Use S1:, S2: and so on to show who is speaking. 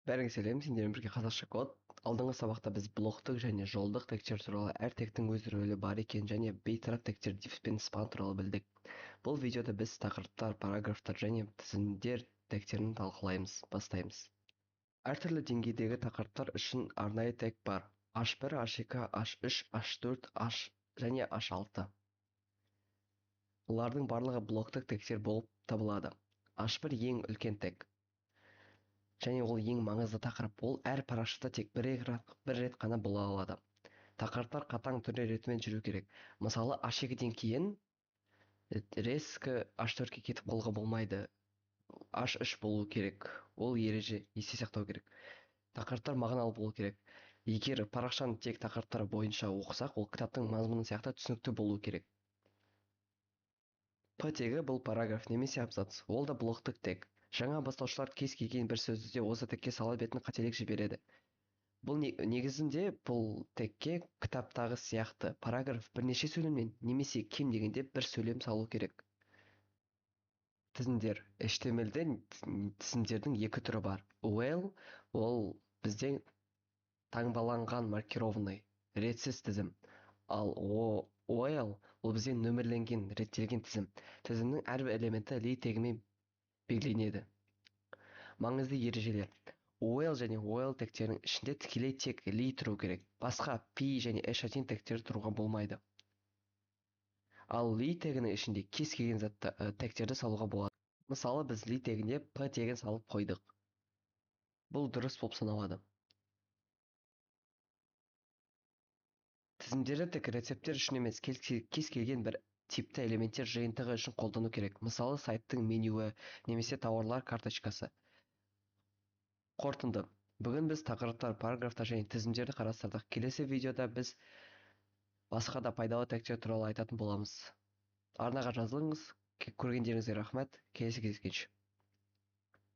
S1: Бәріңе сәлем, сендермен бірге қазақша код. Алдыңғы сабақта біз блоктық және жолдық тегтер туралы, әр тегтің өз рөлі бар екен және бейтарап тегтер div пен span туралы білдік. Бұл видеода біз тақырыптар, параграфтар және тізімдер тегтерін талқылаймыз. Бастаймыз. Әртүрлі деңгейдегі тақырыптар үшін арнайы тег бар. H1, H2, H3, H4, H және H6. Бұлардың барлығы блоктық тегтер болып табылады. H1 ең үлкен тег. Және ол ең маңызды тақырып. Ол әр парақшада тек бір рет қана бола алады. Тақырыптар қатаң түрде ретімен жүру керек. Мысалы, H2-ден кейін резкі H4-ге кетіп қалуға болмайды. H3 болу керек. Ол ереже есте сақтау керек. Тақырыптар мағыналы болу керек. Егер парақшаны тек тақырыптары бойынша оқысақ, ол кітаптың мазмұны сияқты түсінікті болу керек. П тегі бұл параграф немесе абзац. Ол да блоктық тег. Жаңа бастаушылар кез келген бір сөзді де осы тегке сала бетін қателік жібереді. Бұл негізінде бұл тегке кітаптағы сияқты параграф бірнеше сөйлемнен немесе кем дегенде бір сөйлем салу керек. Тізімдер. HTML-де тізімдердің екі түрі бар. Well, ол бізде таңбаланған маркированный ретсіз тізім. Ал OL ол бізде нөмірленген реттелген тізім. Тізімнің әрбір элементі ли тегімен белгіленеді. Маңызды ережелер. OL және OL тегтерінің ішінде тікелей тек ли тұру керек. Басқа P және H1 тегтері тұруға болмайды. Ал ли тегінің ішінде кез келген тегтерді салуға болады. Мысалы, біз ли тегіне P тегін салып қойдық. Бұл дұрыс болып саналады. Тізімдерді тек рецепттер үшін емес, кез келген бір типті элементтер жиынтығы үшін қолдану керек. Мысалы, сайттың менюі немесе тауарлар карточкасы. Қорытынды. Бүгін біз тақырыптар, параграфтар және тізімдерді қарастырдық. Келесі видеода біз басқа да пайдалы тегтер туралы айтатын боламыз. Арнаға жазылыңыз. Көргендеріңізге рахмет. Келесі кездескенше.